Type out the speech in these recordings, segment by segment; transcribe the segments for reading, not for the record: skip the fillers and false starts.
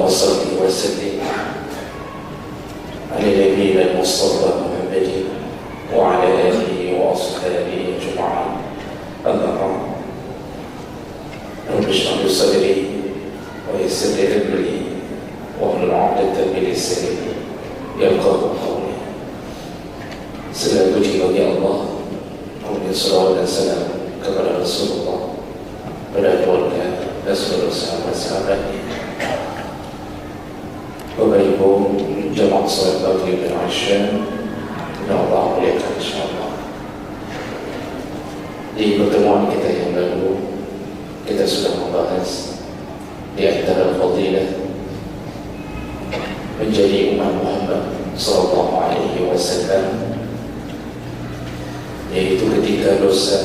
اللهم صل وسلم على نبينا المصطفى محمد وعلى آله وأصحابه أجمعين. أما بعد، رب اشرح لي صدري ويسر لي أمري واحلل عقدة من لساني يفقهوا قولي. Segala puji bagi Allah, kemudian salawat dan salam kepada Rasulullah, pada keluarga dan seluruh sahabat-sahabatnya. Bapak Ibu jemaah salat maghrib dan isya, yang Allah muliakan insyaallah. Di pertemuan kita yang lalu, kita sudah membahas di antara fadilah menjadi umat Muhammad sallallahu alaihi wasallam, yaitu ketika dosa,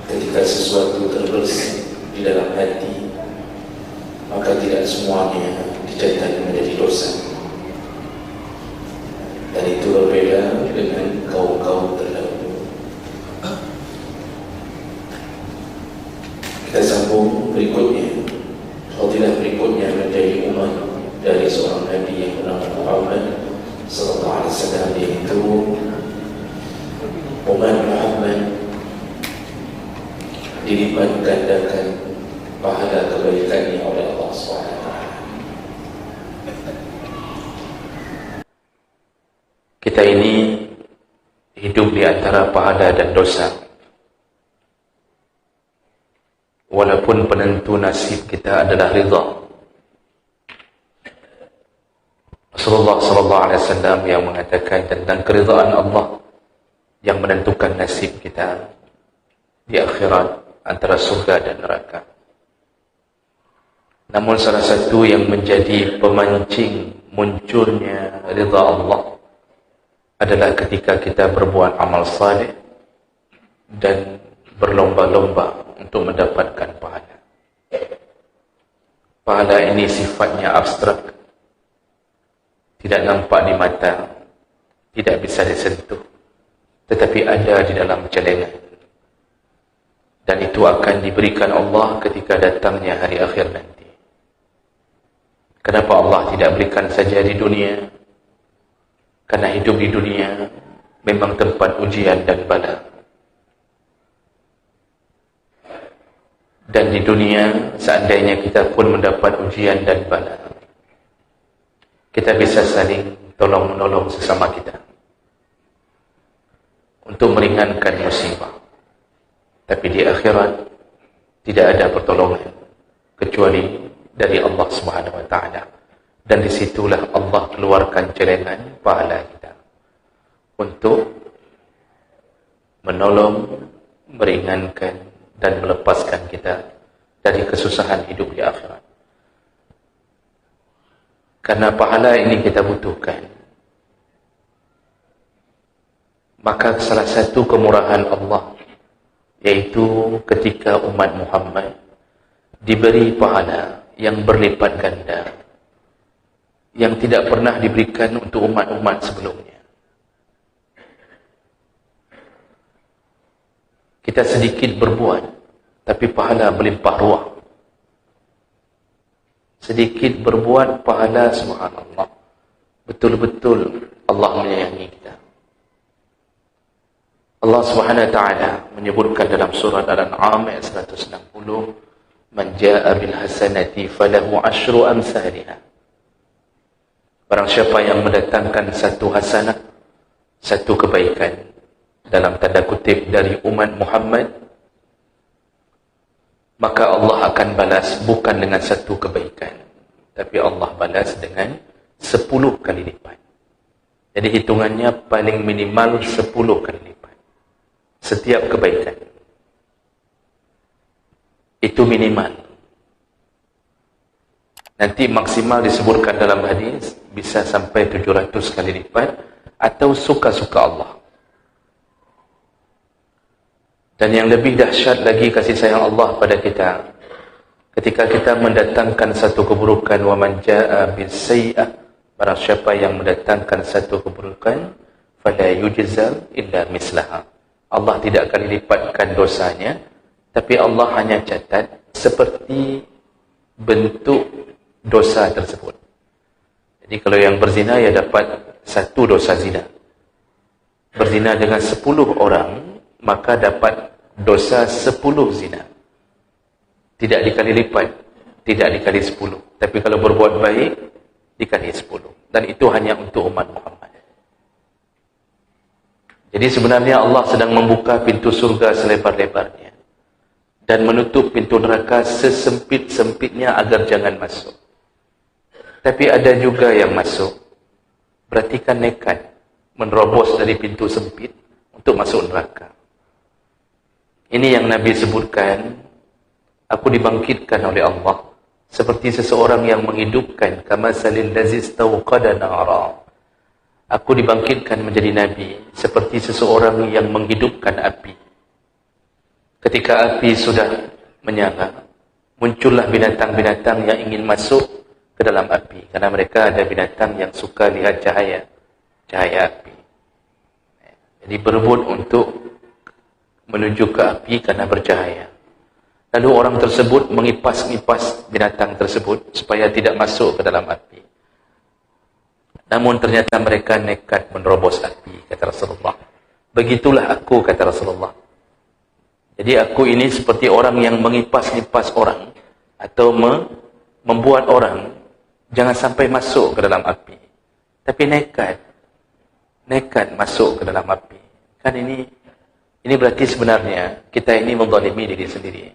ketika sesuatu terbersih di dalam hati, maka tidak semuanya dicatat menjadi dosa. Dan itu berbeda dengan kaum-kaum terdahulu. Kita sambung berikutnya, fadilah berikutnya menjadi umat dari seorang Nabi yang bernama Muhammad sallallahu alaihi wasallam, yaitu umat Muhammad dilipat gandakan pahala kebaikannya oleh Allah SWT. Kita ini hidup di antara pahala dan dosa. Walaupun penentu nasib kita adalah ridha. Rasulullah SAW yang mengatakan tentang keridhaan Allah yang menentukan nasib kita di akhirat antara surga dan neraka. Namun salah satu yang menjadi pemancing munculnya ridha Allah adalah ketika kita berbuat amal saleh dan berlomba-lomba untuk mendapatkan pahala. Pahala ini sifatnya abstrak, tidak nampak di mata, tidak bisa disentuh, tetapi ada di dalam celengan. Dan itu akan diberikan Allah ketika datangnya hari akhir nanti. Kenapa Allah tidak berikan saja di dunia? Karena hidup di dunia memang tempat ujian dan bala. Dan di dunia, seandainya kita pun mendapat ujian dan bala, kita bisa saling tolong-menolong sesama kita untuk meringankan musibah. Tapi di akhirat tidak ada pertolongan kecuali dari Allah Subhanahu wa taala. Dan disitulah Allah keluarkan celengan pahala kita untuk menolong, meringankan dan melepaskan kita dari kesusahan hidup di akhirat. Karena pahala ini kita butuhkan. Maka salah satu kemurahan Allah, yaitu ketika umat Muhammad diberi pahala yang berlipat ganda, yang tidak pernah diberikan untuk umat-umat sebelumnya. Kita sedikit berbuat, tapi pahala melimpah ruah. Sedikit berbuat, pahala subhanallah. Betul-betul Allah menyayangi kita. Allah Subhanahu wa taala menyebutkan dalam surat Al-An'am ayat 160, "Man jaa'a bil hasanati falahu 'asyru amsalha." Barang siapa yang mendatangkan satu hasanah, satu kebaikan, dalam tanda kutip dari umat Muhammad, maka Allah akan balas bukan dengan satu kebaikan, tapi Allah balas dengan 10 kali lipat. Jadi hitungannya paling minimal 10 kali lipat setiap kebaikan. Itu minimal. Nanti maksimal disebutkan dalam hadis bisa sampai 700 kali lipat atau suka-suka Allah. Dan yang lebih dahsyat lagi kasih sayang Allah pada kita, ketika kita mendatangkan satu keburukan, wa man jaa bis sayyi'ah, barang siapa yang mendatangkan satu keburukan, fala yujzal illa mislaha. Allah tidak akan lipatkan dosanya, tapi Allah hanya catat seperti bentuk dosa tersebut. Jadi kalau yang berzina, ia dapat 1 dosa zina. Berzina dengan 10 orang, maka dapat dosa 10 zina. Tidak dikali lipat, tidak dikali 10. Tapi kalau berbuat baik, dikali 10. Dan itu hanya untuk umat Muhammad. Jadi sebenarnya Allah sedang membuka pintu surga selebar-lebarnya dan menutup pintu neraka sesempit-sempitnya agar jangan masuk. Tapi ada juga yang masuk. Berarti kan nekat menerobos dari pintu sempit untuk masuk neraka. Ini yang Nabi sebutkan, aku dibangkitkan oleh Allah seperti seseorang yang menghidupkan kamasalil lazis tawqada nara. Aku dibangkitkan menjadi Nabi seperti seseorang yang menghidupkan api. Ketika api sudah menyala, muncullah binatang-binatang yang ingin masuk ke dalam api. Karena mereka ada binatang yang suka lihat cahaya api. Jadi berebut untuk menuju ke api karena bercahaya. Lalu orang tersebut mengipas-ngipas binatang tersebut supaya tidak masuk ke dalam api. Namun ternyata mereka nekat menerobos api, kata Rasulullah. Begitulah aku, kata Rasulullah. Jadi aku ini seperti orang yang mengipas-ngipas orang atau membuat orang jangan sampai masuk ke dalam api. Tapi nekat masuk ke dalam api. Kan ini berarti sebenarnya kita ini menzalimi diri sendiri.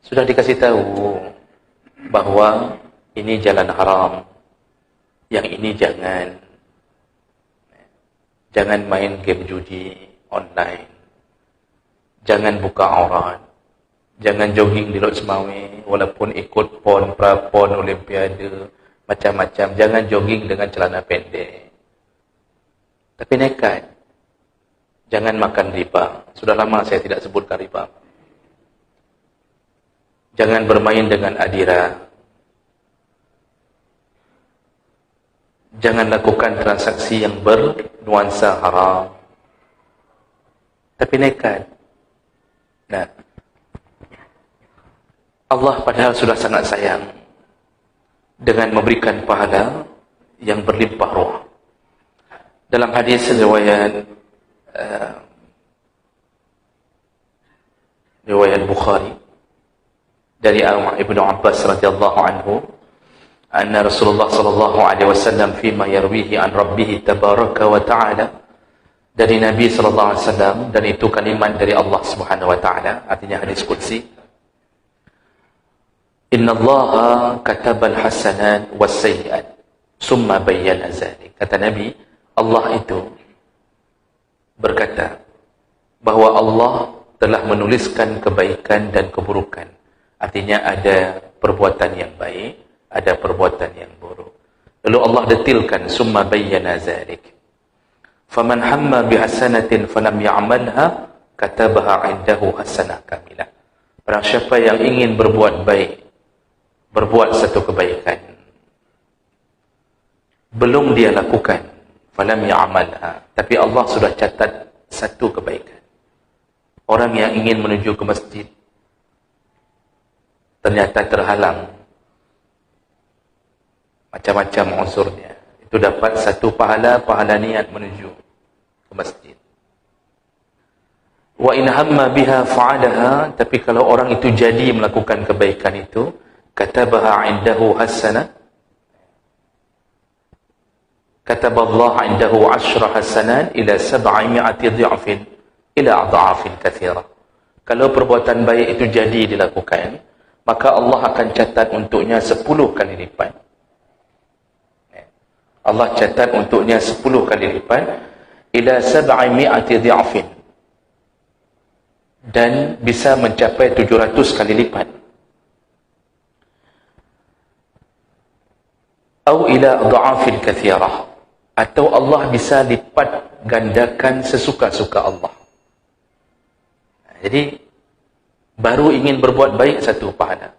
Sudah dikasih tahu bahwa ini jalan haram. Yang ini jangan main game judi online. Jangan buka aurat. Jangan jogging di Lot Semawi walaupun ikut pon, prapon, olimpiade, macam-macam. Jangan jogging dengan celana pendek. Tapi nekat. Jangan makan riba. Sudah lama saya tidak sebutkan riba. Jangan bermain dengan adira. Jangan lakukan transaksi yang bernuansa haram. Tapi nekat. Nah, Allah padahal sudah sangat sayang dengan memberikan pahala yang berlimpah ruah. Dalam hadis riwayat Bukhari dari Ibnu Abbas radhiyallahu anhu, anna Rasulullah sallallahu alaihi wasallam fima yarwihi an rabbih tabaraka wa ta'ala, dari Nabi sallallahu alaihi wasallam, dan itu kalimat dari Allah Subhanahu wa taala, artinya hadis qudsi. Innallaha katabal hasanat was sayyi'at summa bayyana dzalik. Kata Nabi, Allah itu berkata bahwa Allah telah menuliskan kebaikan dan keburukan. Artinya ada perbuatan yang baik, ada perbuatan yang buruk. Lalu Allah detilkan, summa bayyana dzalik. Faman hamma bihasanatin falam ya'malha katabaha 'indahu hasanah kamilah. Barang siapa yang ingin berbuat baik, berbuat satu kebaikan, belum dia lakukan, falam ya'malha, tapi Allah sudah catat satu kebaikan. Orang yang ingin menuju ke masjid ternyata terhalang macam-macam unsurnya, itu dapat satu pahala niat menuju ke masjid. Wa in hamma biha fa'alaha, tapi kalau orang itu jadi melakukan kebaikan itu, katabaha 'indahu hasanah, kataballahu 'indahu 10 hasanat ila 700 dha'fin ila adha'afin katsira. Kalau perbuatan baik itu jadi dilakukan, maka Allah akan catat untuknya 10 kali lipat. Allah catat untuknya 10 kali lipat ila 700 dha'fin, dan bisa mencapai 700 kali lipat. Atau ila dha'afin katsirah, atau Allah bisa lipat gandakan sesuka-suka Allah. Jadi baru ingin berbuat baik satu pahala,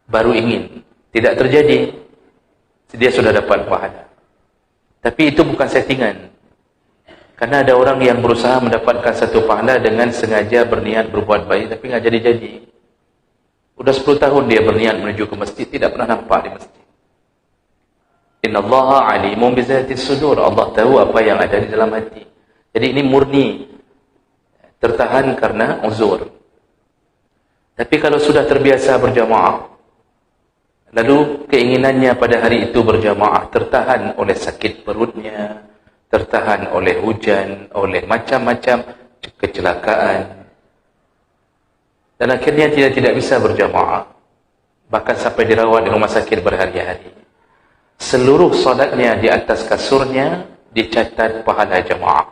baru ingin, tidak terjadi, dia sudah dapat pahala. Tapi itu bukan settingan. Karena ada orang yang berusaha mendapatkan satu pahala dengan sengaja berniat berbuat baik, tapi nggak jadi-jadi. Sudah 10 tahun dia berniat menuju ke masjid, tidak pernah nampak di masjid. Innallaha alimun bizatis sudur. Allah tahu apa yang ada di dalam hati. Jadi ini murni tertahan karena uzur. Tapi kalau sudah terbiasa berjamaah, lalu keinginannya pada hari itu berjamaah tertahan oleh sakit perutnya, tertahan oleh hujan, oleh macam-macam kecelakaan, dan akhirnya tidak bisa berjamaah, bahkan sampai dirawat di rumah sakit berhari-hari. Seluruh salatnya di atas kasurnya dicatat pahala jamaah.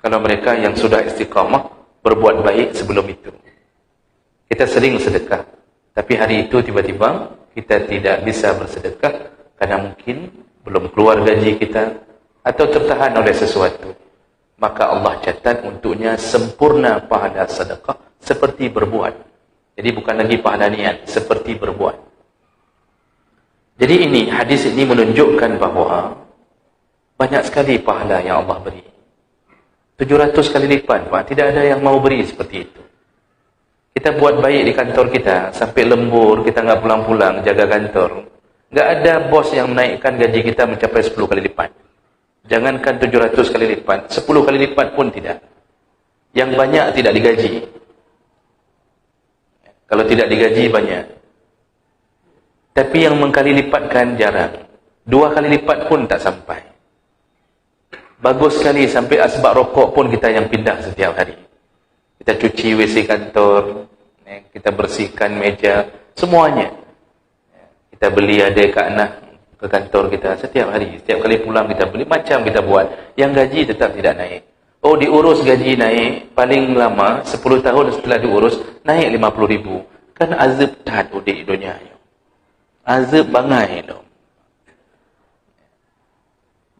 Kalau mereka yang sudah istiqamah berbuat baik sebelum itu. Kita sering sedekah, tapi hari itu tiba-tiba kita tidak bisa bersedekah karena mungkin belum keluar gaji kita atau tertahan oleh sesuatu. Maka Allah catat untuknya sempurna pahala sedekah seperti berbuat. Jadi bukan lagi pahala niat, seperti berbuat. Jadi ini, hadis ini menunjukkan bahawa banyak sekali pahala yang Allah beri. 700 kali lipat, Pak. Tidak ada yang mau beri seperti itu. Kita buat baik di kantor kita, sampai lembur, kita nggak pulang-pulang, jaga kantor. Nggak ada bos yang menaikkan gaji kita mencapai 10 kali lipat. Jangankan 700 kali lipat, 10 kali lipat pun tidak. Yang banyak tidak digaji. Kalau tidak digaji, banyak. Tapi yang mengkali lipatkan jarang. 2 kali lipat pun tak sampai. Bagus sekali sampai asbak rokok pun kita yang pindah setiap hari. Kita cuci WC kantor, kita bersihkan meja, semuanya. Kita beli ada Kak Nah ke kantor kita setiap hari. Setiap kali pulang kita beli, macam kita buat. Yang gaji tetap tidak naik. Oh, diurus gaji naik, paling lama 10 tahun setelah diurus, naik 50,000. Kan azab tat udik dunia. Azab bangai tu.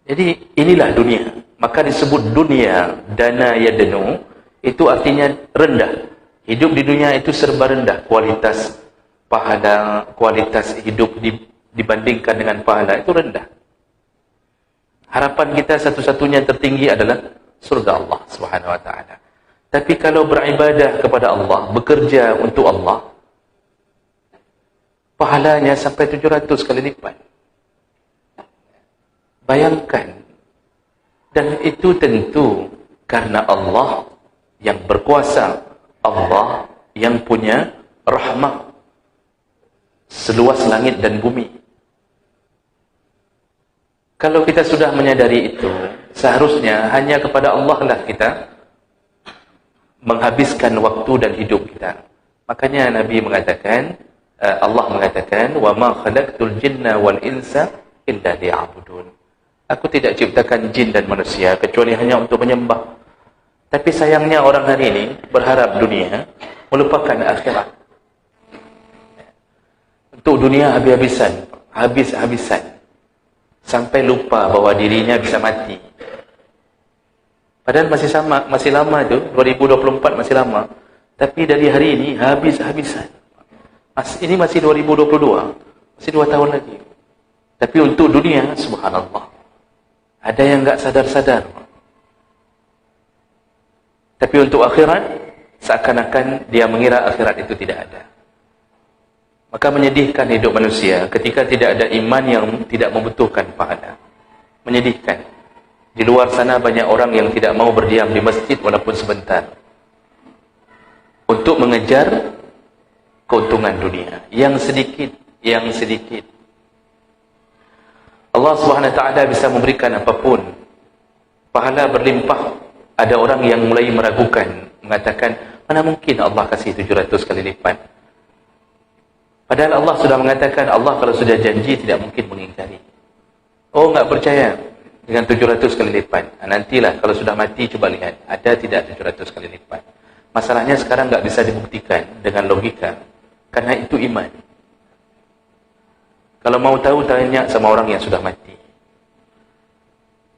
Jadi inilah dunia. Maka disebut dunia dana yadnu, itu artinya rendah. Hidup di dunia itu serba rendah. Kualitas pahala, kualitas hidup dibandingkan dengan pahala itu rendah. Harapan kita satu-satunya tertinggi adalah surga Allah Subhanahu wa taala. Tapi kalau beribadah kepada Allah, bekerja untuk Allah, pahalanya sampai 700 kali lipat. Bayangkan. Dan itu tentu karena Allah yang berkuasa, Allah yang punya rahmat seluas langit dan bumi. Kalau kita sudah menyadari itu, seharusnya hanya kepada Allah lah kita menghabiskan waktu dan hidup kita. Makanya Nabi mengatakan, Allah mengatakan, "Wa ma khalaqtul jinna wal insa illa liya'budun." Aku tidak ciptakan jin dan manusia kecuali hanya untuk menyembah. Tapi sayangnya orang hari ini berharap dunia, melupakan akhirat. Untuk dunia habis-habisan, habis-habisan. Sampai lupa bahawa dirinya bisa mati. Padahal masih lama tu, 2024 masih lama. Tapi dari hari ini habis-habisan. Ini masih 2022, masih 2 tahun lagi. Tapi untuk dunia, subhanallah, ada yang enggak sadar-sadar. Tapi untuk akhirat, seakan-akan dia mengira akhirat itu tidak ada. Maka menyedihkan hidup manusia ketika tidak ada iman yang tidak membutuhkan pahala. Menyedihkan. Di luar sana banyak orang yang tidak mau berdiam di masjid walaupun sebentar. Untuk mengejar keuntungan dunia. Yang sedikit. Allah SWT bisa memberikan apapun. Pahala berlimpah. Ada orang yang mulai meragukan. Mengatakan, mana mungkin Allah kasih 700 kali lipat. Padahal Allah sudah mengatakan, Allah kalau sudah janji tidak mungkin mengingkari. Oh, enggak percaya dengan 700 kali lipat. Nantilah kalau sudah mati, coba lihat. Ada tidak 700 kali lipat. Masalahnya sekarang enggak bisa dibuktikan dengan logika. Karena itu iman. Kalau mau tahu, tanya sama orang yang sudah mati.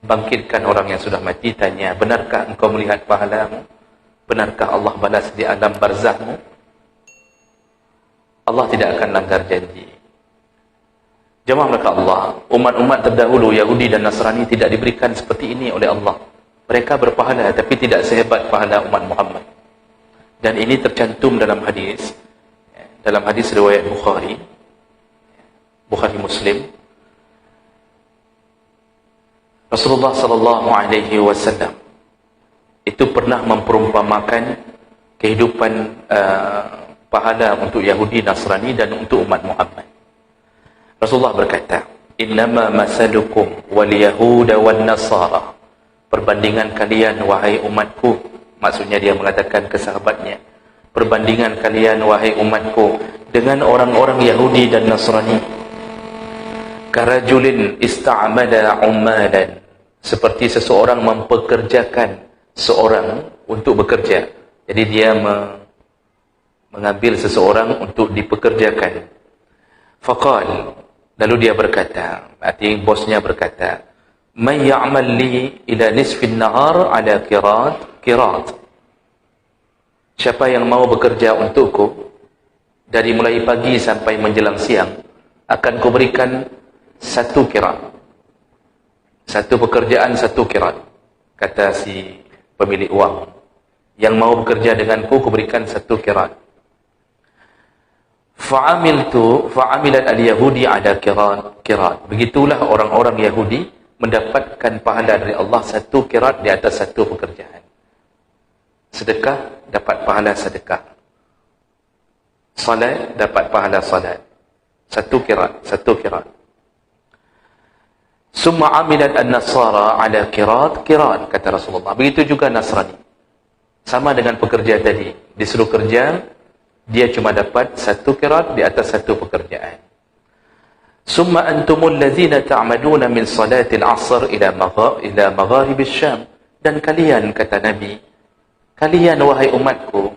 Bangkitkan orang yang sudah mati, tanya, benarkah engkau melihat pahalamu? Benarkah Allah balas di alam barzahmu? Allah tidak akan langgar janji. Jemaah mereka Allah, umat-umat terdahulu Yahudi dan Nasrani tidak diberikan seperti ini oleh Allah. Mereka berpahala tapi tidak sehebat pahala umat Muhammad. Dan ini tercantum dalam hadis. dalam hadis riwayat Bukhari Muslim, Rasulullah sallallahu alaihi wasallam itu pernah memperumpamakan kehidupan pahala untuk Yahudi, Nasrani dan untuk umat Muhammad. Rasulullah berkata, "Innama masalukum wal yahuda wan nasara." Perbandingan kalian wahai umatku, maksudnya dia mengatakan ke sahabatnya, perbandingan kalian wahai umatku dengan orang-orang Yahudi dan Nasrani, karajulin ista'mala ummalan, seperti seseorang mempekerjakan seorang untuk bekerja. Jadi dia mengambil seseorang untuk dipekerjakan. Faqal, lalu dia berkata, artinya bosnya berkata, "Man ya'mal li ila nisfin nahar ala qirat." Siapa yang mau bekerja untukku dari mulai pagi sampai menjelang siang, akan kuberikan 1 qirat. Satu pekerjaan 1 qirat, kata si pemilik uang. Yang mau bekerja denganku, kuberikan 1 qirat. Fa'amilat al-Yahudi ada qirat. Begitulah orang-orang Yahudi mendapatkan pahala dari Allah 1 qirat di atas 1 pekerjaan. Sedekah dapat pahala sedekah. Salat dapat pahala salat. 1 qirat, 1 qirat. Summa amilat an-nasara ala qirat, kata Rasulullah. Begitu juga Nasrani. Sama dengan pekerja tadi. Disuruh kerja, dia cuma dapat 1 qirat di atas 1 pekerjaan. Summa antumul ladzina ta'maduna min salatil asr ila magharibis syam. Dan kalian, kata Nabi, kalian wahai umatku,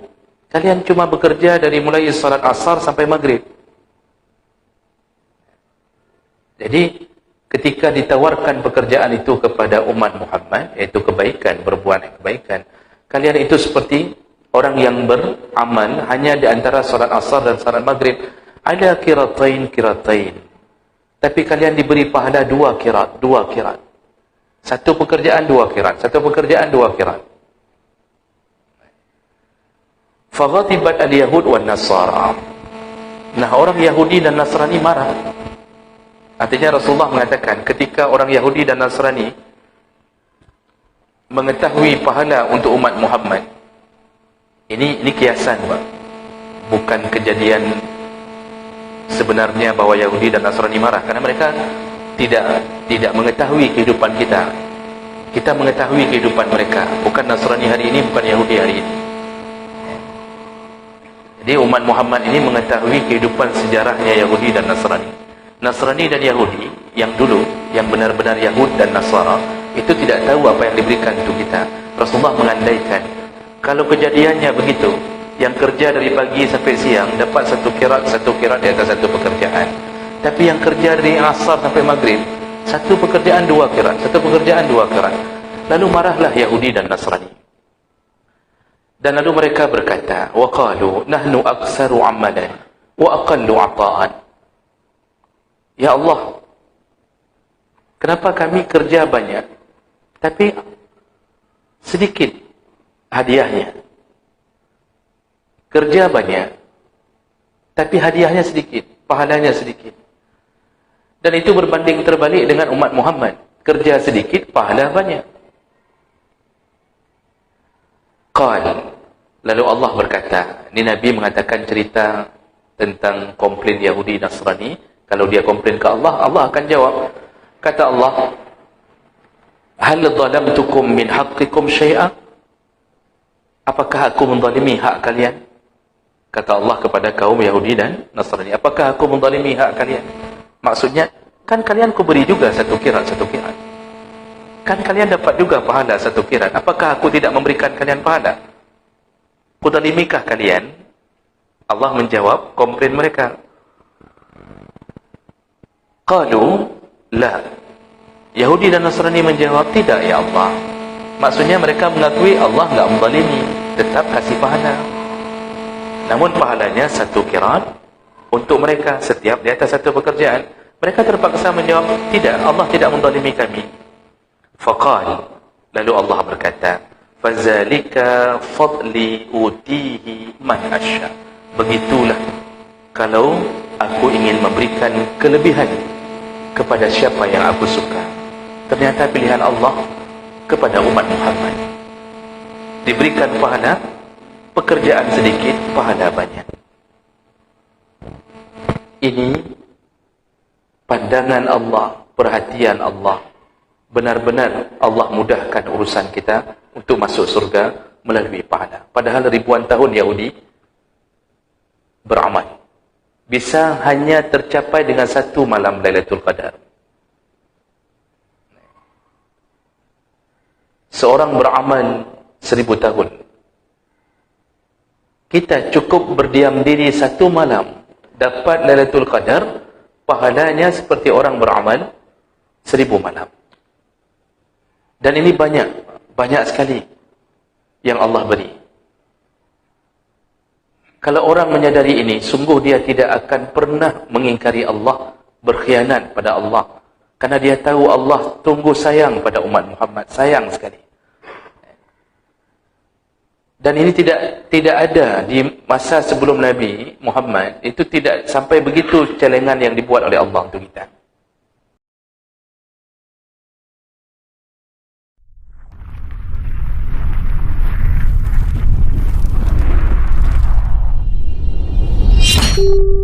kalian cuma bekerja dari mulai salat asar sampai maghrib. Jadi ketika ditawarkan pekerjaan itu kepada umat Muhammad, yaitu kebaikan, berbuat kebaikan, kalian itu seperti orang yang beramal hanya di antara salat asar dan salat maghrib. Ada kiratain. Tapi kalian diberi pahala 2 kirat. 1 pekerjaan 2 kirat. 1 pekerjaan 2 kirat. Faghatibat al-Yahud wan Nasara. Nah, orang Yahudi dan Nasrani marah. Artinya Rasulullah mengatakan, ketika orang Yahudi dan Nasrani mengetahui pahala untuk umat Muhammad, ini kiasan, Pak. Bukan kejadian sebenarnya bahwa Yahudi dan Nasrani marah, karena mereka tidak mengetahui kehidupan kita. Kita mengetahui kehidupan mereka. Bukan Nasrani hari ini, bukan Yahudi hari ini. Jadi umat Muhammad ini mengetahui kehidupan sejarahnya Yahudi dan Nasrani. Nasrani dan Yahudi yang dulu, yang benar-benar Yahud dan Nasara, itu tidak tahu apa yang diberikan untuk kita. Rasulullah mengandaikan, kalau kejadiannya begitu, yang kerja dari pagi sampai siang dapat 1 kirat di atas 1 pekerjaan. Tapi yang kerja dari asar sampai maghrib, 1 pekerjaan 2 kirat, 1 pekerjaan 2 kirat. Lalu marahlah Yahudi dan Nasrani. Dan lalu mereka berkata, wa qalu nahnu aktsaru amalan wa aqallu ata'an. Ya Allah, kenapa kami kerja banyak tapi sedikit hadiahnya? Kerja banyak tapi hadiahnya sedikit, pahalanya sedikit. Dan itu berbanding terbalik dengan umat Muhammad. Kerja sedikit, pahala banyak. Qal, lalu Allah berkata, ini Nabi mengatakan cerita tentang komplain Yahudi Nasrani. Kalau dia komplain ke Allah, Allah akan jawab. Kata Allah, hal zalamtukum min haqqikum syai'a? Apakah aku menzalimi hak kalian? Kata Allah kepada kaum Yahudi dan Nasrani, apakah aku menzalimi hak kalian? Maksudnya, kan kalian kuberi juga 1 kirat. Kan kalian dapat juga pahala 1 kirat. Apakah aku tidak memberikan kalian pahala? Kuzalimikah kalian? Allah menjawab komplain mereka. Qalu la. Yahudi dan Nasrani menjawab, tidak ya Allah. Maksudnya mereka mengakui Allah enggak menzalimi, tetap kasih pahala. Namun pahalanya 1 kirat untuk mereka setiap di atas 1 pekerjaan. Mereka terpaksa menjawab, tidak, Allah tidak menzalimi kami. Faqal, lalu Allah berkata, fazalika fadli utihi man asya. Begitulah kalau aku ingin memberikan kelebihan kepada siapa yang aku suka. Ternyata pilihan Allah kepada umat Muhammad. Diberikan pahala, pekerjaan sedikit, pahala banyak. Ini pandangan Allah, perhatian Allah. Benar-benar Allah mudahkan urusan kita untuk masuk surga melalui pahala. Padahal ribuan tahun Yahudi beramal, bisa hanya tercapai dengan satu malam Lailatul Qadar. Seorang beramal 1000 tahun, kita cukup berdiam diri satu malam, dapat Lailatul Qadar, pahalanya seperti orang beramal 1000 malam. Dan ini banyak sekali yang Allah beri. Kalau orang menyadari ini, sungguh dia tidak akan pernah mengingkari Allah, berkhianat pada Allah. Karena dia tahu Allah tunggu sayang pada umat Muhammad, sayang sekali. Dan ini tidak ada di masa sebelum Nabi Muhammad, itu tidak sampai begitu celengan yang dibuat oleh Allah untuk kita. Thank you.